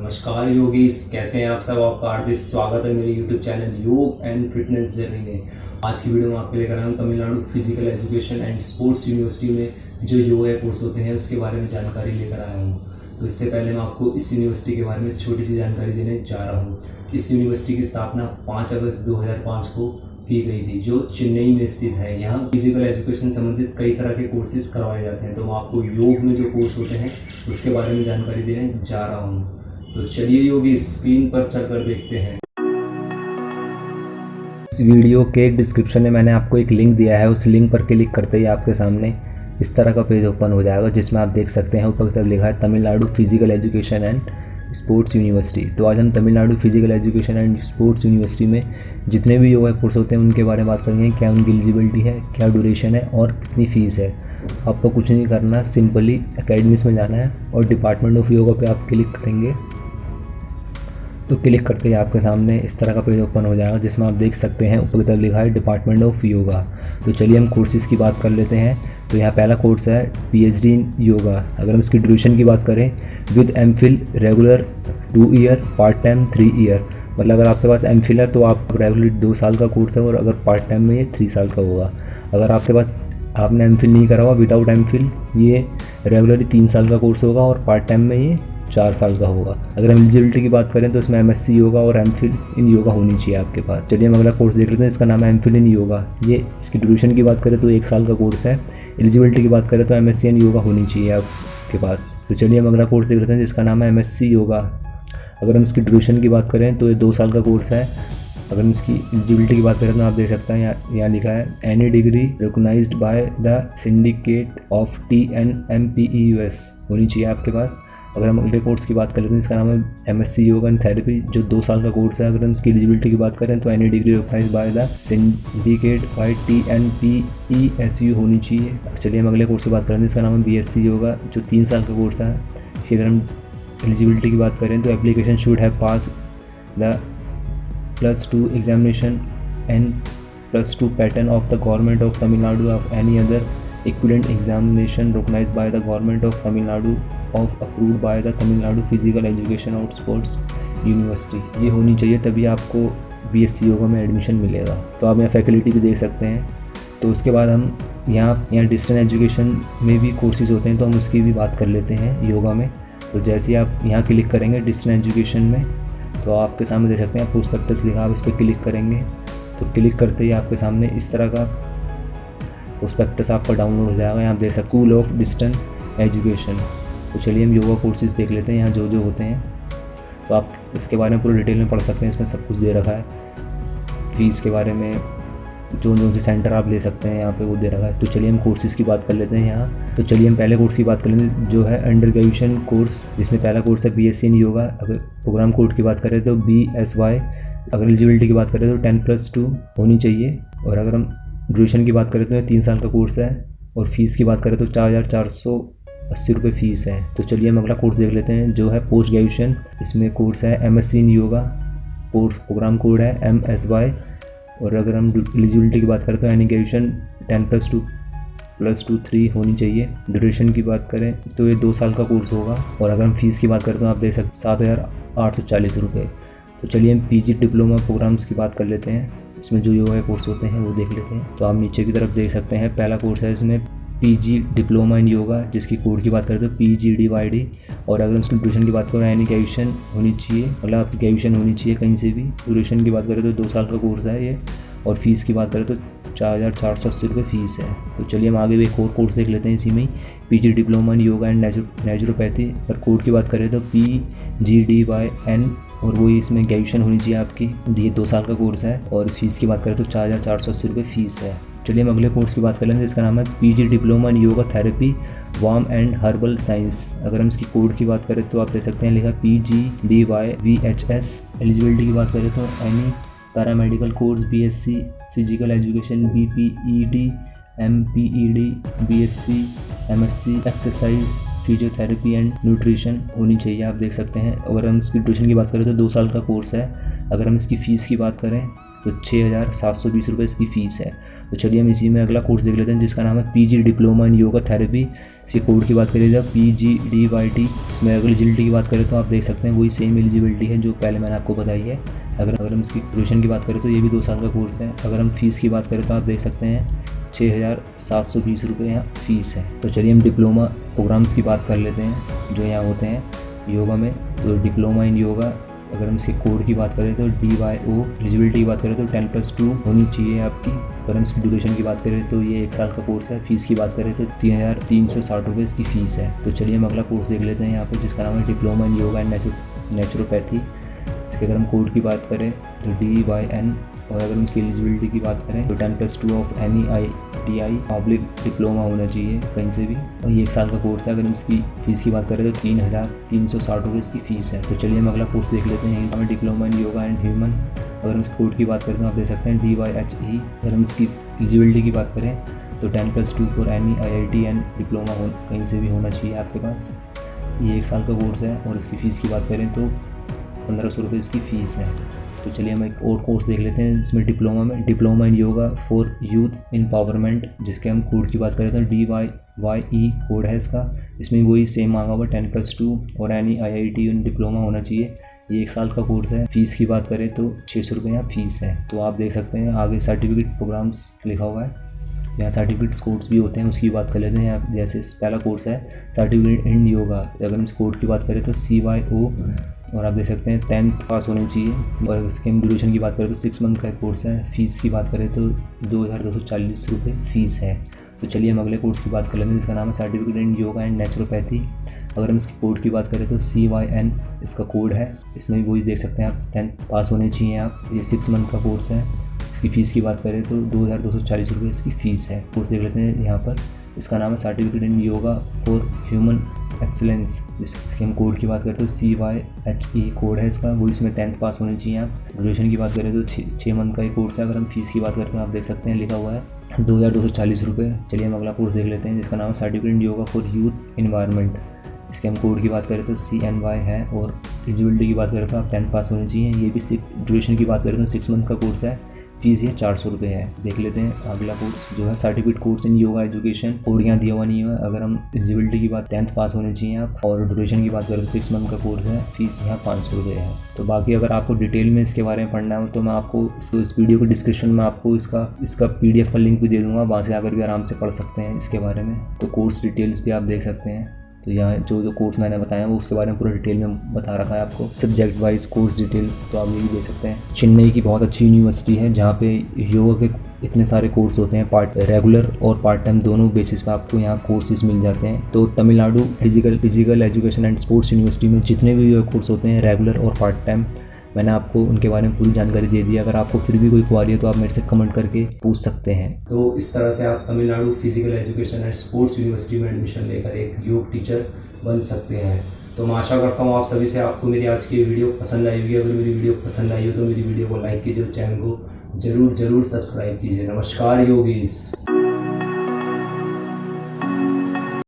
नमस्कार योगीस, कैसे हैं आप सब। आपका हार्दिक स्वागत है मेरे यूट्यूब चैनल योग एंड फिटनेस जर्नी में। आज की वीडियो में आपके लेकर आया हूँ Tamil Nadu physical education and sports university में जो योगा कोर्स होते हैं उसके बारे में जानकारी लेकर आया हूँ। तो इससे पहले मैं आपको इस यूनिवर्सिटी के बारे में छोटी सी जानकारी देने जा रहा हूँ। इस यूनिवर्सिटी की स्थापना 5 अगस्त 2005 को की गई थी, जो चेन्नई में स्थित है। यहाँ फिजिकल एजुकेशन संबंधित कई तरह के कोर्सेज करवाए जाते हैं। तो मैं आपको योग में जो कोर्स होते हैं उसके बारे में जानकारी देने जा रहा हूँ। तो चलिए योगी स्क्रीन पर चलकर देखते हैं। इस वीडियो के डिस्क्रिप्शन में मैंने आपको एक लिंक दिया है। उस लिंक पर क्लिक करते ही आपके सामने इस तरह का पेज ओपन हो जाएगा, जिसमें आप देख सकते हैं ऊपर की तरफ लिखा है Tamil Nadu physical education and sports university. तो आज हम Tamil Nadu physical education and sports university में जितने भी योगा कोर्स होते हैं उनके बारे में बात करेंगे। क्या उनकी एलिजिबिलिटी है, क्या ड्यूरेशन है और कितनी फ़ीस है। तो आपको कुछ नहीं करना, सिंपली एकेडमीज़ में जाना है और डिपार्टमेंट ऑफ योगा पे आप क्लिक करेंगे। तो क्लिक करते ही आपके सामने इस तरह का पेज ओपन हो जाएगा, जिसमें आप देख सकते हैं ऊपर की तरफ लिखा है डिपार्टमेंट ऑफ योगा। तो चलिए हम कोर्सेज़ की बात कर लेते हैं। तो यहाँ पहला कोर्स है PhD इन योगा। अगर हम इसकी ड्यूरेशन की बात करें, with MPhil regular 2 year, part time 3 year. मतलब अगर आपके पास एमफिल है तो आप रेगुलर 2 साल का कोर्स है, और अगर पार्ट टाइम में ये 3 साल का होगा। अगर आपके पास आपने एमफिल नहीं करा हुआ, विदाउट एमफिल ये रेगुलरली 3 साल का कोर्स होगा और पार्ट टाइम में ये 4 साल का होगा। अगर हम एलिजिबिलिटी की बात करें तो इसमें MSc योगा और एमफिल इन योगा होनी चाहिए आपके पास। चलिए हम अगला कोर्स देख लेते हैं। इसका नाम है एमफिल इन योगा। ये इसकी ड्यूरेशन की बात करें तो 1 साल का कोर्स है। एलिजिबिलिटी की बात करें तो MSc इन योगा होनी चाहिए आपके पास। तो चलिए हम अगला कोर्स देख लेते हैं जिसका नाम है MSc योगा। अगर हम इसकी ड्यूरेशन की बात करें तो ये 2 साल का कोर्स है। अगर हम इसकी एलिजिबिलिटी की बात करें तो आप देख सकते हैं यहाँ लिखा है any degree recognised by the syndicate of TNMPEUS होनी चाहिए आपके पास। अगर हम अगले कोर्स की बात करें तो इसका नाम है MSc योगा एंड थेरेपी, जो 2 साल का कोर्स है। अगर हम इसकी एलिजिबिलिटी की बात करें तो any degree recognised by the syndicate by TNPESU होनी चाहिए। चलिए हम अगले कोर्स की बात करें तो इसका नाम है BSc योगा, जो 3 साल का कोर्स है। इसी अगर हम एलिजिबिलिटी की बात करें तो application should have pass the +2 examination and +2 pattern of the government of Tamil Nadu of any other equivalent examination recognized by the government of Tamil Nadu of approved by the Tamil Nadu Physical Education and Sports University। ये होनी चाहिए, तभी आपको BSc yoga में admission मिलेगा। तो आप यहाँ फैकल्टी भी देख सकते हैं। तो उसके बाद हम यहाँ डिस्टेंस एजुकेशन में भी कोर्सेज होते हैं, तो हम उसकी भी बात कर लेते हैं योगा में। तो जैसे ही आप यहाँ क्लिक करेंगे डिस्टेंस एजुकेशन में, तो आपके सामने देख सकते हैं प्रोस्पेक्टस लिखा, आप इस पर क्लिक करेंगे। तो क्लिक करते ही आपके सामने इस तरह का प्रोस्पेक्टस आपका डाउनलोड हो जाएगा। यहाँ देख सकते स्कूल ऑफ डिस्टेंस एजुकेशन। तो चलिए हम योगा कोर्सेज देख लेते हैं यहाँ जो होते हैं। तो आप इसके बारे में पूरी डिटेल में पढ़ सकते हैं, इसमें सब कुछ दे रखा है। फीस के बारे में जो से सेंटर आप ले सकते हैं यहाँ पे वो दे रखा है। तो चलिए हम कोर्सेज़ की बात कर लेते हैं यहाँ। तो चलिए हम पहले कोर्स की बात कर लेते हैं जो है अंडर ग्रेजुएशन कोर्स, जिसमें पहला कोर्स है BSc इन योगा। अगर प्रोग्राम कोड की बात करें तो BSY। अगर एलिजिबिलिटी की बात करें तो 10+2 होनी चाहिए। और अगर हम ड्यूरेशन की बात करें तो 3 साल का कोर्स है। और फीस की बात करें तो 4,480 रुपये फ़ीस है। तो चलिए हम अगला कोर्स देख लेते हैं जो है पोस्ट ग्रेजुएशन। इसमें कोर्स है MSc इन योगा, कोर्स प्रोग्राम कोड है MSY। और अगर हम एलिजिबिलिटी की बात करें तो एनी ग्रेजुएशन 10+2 +2 3 होनी चाहिए। ड्यूरेशन की बात करें तो ये 2 साल का कोर्स होगा। और अगर हम फीस की बात करें तो आप देख सकते 7,840 रुपये। तो चलिए हम PG डिप्लोमा प्रोग्राम्स की बात कर लेते हैं। इसमें जो योगा कोर्स होते हैं वो देख लेते हैं। तो आप नीचे की तरफ देख सकते हैं पहला कोर्स है इसमें PG डिप्लोमा इन योगा, जिसकी कोड की बात करें तो PGDYD। और अगर उसकी ड्यूरेशन की बात करें यानी ग्रेजुएशन होनी चाहिए, मतलब आपकी ग्रेजुएशन होनी चाहिए कहीं से भी। ड्यूरेशन की बात करें तो 2 साल का कोर्स है ये। और फीस की बात करें तो 4,480 रुपये फ़ीस है। तो चलिए हम आगे भी एक और कोर्स देख लेते हैं इसी में ही, PG diploma in yoga and naturopathy. और कोड की बात करें तो PGDYN। और वही इसमें ग्रेजुएशन होनी चाहिए आपकी। ये 2 साल का कोर्स है। और इस फीस की बात करें तो 4,480 रुपये फ़ीस है। चलिए हम अगले कोर्स की बात कर लेते हैं, इसका नाम है PG diploma in yoga therapy warm and herbal science. अगर हम इसकी कोड की बात करें तो आप देख सकते हैं लिखा PGDYVHS। एलिजिबिलिटी की बात करें तो any paramedical course BSc physical education BPED MPED BSc MSc exercise physiotherapy and nutrition होनी चाहिए, आप देख सकते हैं। अगर हम इसकी ड्यूरेशन की बात करें तो 2 साल का कोर्स है। अगर हम इसकी फ़ीस की बात करें तो 6,720 रुपये इसकी फ़ीस है। तो चलिए हम इसी में अगला कोर्स देख लेते हैं जिसका नाम है PG diploma in yoga therapy इसके कोड की बात करें जब PGDYT, इसमें अगर एलिजिबिलिटी की बात करें तो आप देख सकते हैं वही सेम एलिजिबिलिटी है जो पहले मैंने आपको बताई है। अगर हम इसकी ड्यूरेशन की बात करें तो ये भी 2 साल का कोर्स है। अगर हम फ़ीस की बात करें तो आप देख सकते हैं 6,720 रुपये यहाँ फ़ीस है। तो चलिए हम डिप्लोमा प्रोग्राम्स की बात कर लेते हैं जो यहाँ होते हैं योगा में। तो डिप्लोमा इन योगा, अगर हम इसके कोड की बात करें तो DYO, एलिजिबिलिटी की बात करें तो 10+2 होनी चाहिए आपकी। अगर हम इसकी ड्यूरेशन की बात करें तो ये 1 साल का कोर्स है। फ़ीस की बात करें तो 3,360 रुपये इसकी फ़ीस है। तो चलिए हम अगला कोर्स देख लेते हैं यहाँ पर, जिसका नाम है diploma in yoga and naturopathy. इसके अगर हम कोड की बात करें तो DYN, और अगर हम इसकी एलिजिबिलिटी की बात करें तो 10+2 of any ITI public diploma होना चाहिए कहीं से भी, और ये 1 साल का कोर्स है। अगर हम इसकी फ़ीस की बात करें तो 3,360 रुपये इसकी फ़ीस है। तो चलिए हम अगला कोर्स देख लेते हैं, हमें diploma in yoga and human. अगर हम इस कोड की बात करें तो आप देख सकते हैं DYHE। अगर हम इसकी एलिजिबिलिटी की बात करें तो 10+2 for any IIT and diploma कहीं से भी होना चाहिए आपके पास। ये 1 साल का कोर्स है, और इसकी फ़ीस की बात करें तो 1,500 रुपये इसकी फ़ीस है। तो चलिए हम एक और कोर्स देख लेते हैं इसमें डिप्लोमा में, diploma in yoga for youth empowerment, जिसके हम कोड की बात करें तो DYYE कोड है इसका। इसमें वही सेम मांगा हुआ 10+2 और एनी IIT इन डिप्लोमा होना चाहिए। ये 1 साल का कोर्स है। फ़ीस की बात करें तो 600 रुपये यहाँ फ़ीस है। तो आप देख सकते हैं आगे सर्टिफिकेट प्रोग्राम्स लिखा हुआ है, यहाँ सर्टिफिकेट्स कोर्स भी होते हैं, उसकी बात कर लेते हैं। यहाँ जैसे पहला कोर्स है सर्टिफिकेट इन योगा, अगर हम इस कोड की बात करें तो CYO, और आप देख सकते हैं 10th पास होनी चाहिए। और इसके हम ड्यूरेशन की बात करें तो 6 मंथ का कोर्स है। फ़ीस की बात करें तो 2,240 रुपये फ़ीस है। तो चलिए हम अगले कोर्स की बात कर लेते हैं, जिसका नाम है certificate in yoga and naturopathy. अगर हम इसके कोड की बात करें तो CYN इसका कोड है। इसमें भी वही देख सकते हैं आप 10th पास होने चाहिए आप। ये 6 मंथ का कोर्स है। इसकी फ़ीस की बात करें तो 2,240 रुपये इसकी फ़ीस है। कोर्स देख लेते हैं यहाँ पर, इसका नाम है certificate in yoga for human excellence. इसके हम कोड की बात करें तो CYHE कोड है इसका, वो इसमें 10th पास होनी चाहिए आप। ड्यूरेशन की बात करें तो 6 मंथ का ये कोर्स है। अगर हम फ़ीस की बात करें तो आप देख सकते हैं लिखा हुआ है 2,240 रुपये। चलिए हम अगला कोर्स देख लेते हैं, जिसका नाम है certificate in yoga for youth environment. इसके हम कोड की बात करें तो CNY है, और एलिजिबिलिटी की बात करें तो आप 10th पास होनी चाहिए। ये भी ड्यूरेशन की बात करें तो 6 मंथ का कोर्स है। फ़ीस ये 400 रुपये है। देख लेते हैं अगला कोर्स जो है certificate course in yoga education, code यहाँ दिया हुआ नहीं है। अगर हम एलिजिबिलिटी की बात 10th पास होनी चाहिए आप, और ड्यूरेशन की बात करें तो 6 मंथ का कोर्स है। फ़ीस यहाँ 500 रुपये है। तो बाकी अगर आपको डिटेल में इसके बारे में पढ़ना हो तो मैं आपको इस वीडियो के डिस्क्रिप्शन में आपको इसका PDF का लिंक भी दे दूँगा, वहाँ से आकर भी आराम से पढ़ सकते हैं इसके बारे में। तो कोर्स डिटेल्स भी आप देख सकते हैं। तो यहाँ जो कोर्स मैंने बताया वो उसके बारे में पूरा डिटेल में बता रखा है आपको, सब्जेक्ट वाइज कोर्स डिटेल्स, तो आप ये भी देख सकते हैं। चेन्नई की बहुत अच्छी यूनिवर्सिटी है जहाँ पे योगा के इतने सारे कोर्स होते हैं, रेगुलर और पार्ट टाइम दोनों बेसिस पे आपको यहाँ कोर्सेज मिल जाते हैं। तो Tamil Nadu physical education and sports university में जितने भी कोर्स होते हैं रेगुलर और पार्ट टाइम, मैंने आपको उनके बारे में पूरी जानकारी दे दी। अगर आपको फिर भी कोई क्वारी है तो आप मेरे से कमेंट करके पूछ सकते हैं। तो इस तरह से आप Tamil Nadu physical education and sports university में एडमिशन लेकर एक योग टीचर बन सकते हैं। तो मैं आशा करता हूँ आप सभी से आपको मेरी आज की वीडियो पसंद आई होगी। अगर मेरी वीडियो पसंद आई हो तो मेरी वीडियो को लाइक कीजिए और चैनल को ज़रूर सब्सक्राइब कीजिए। नमस्कार योगीस।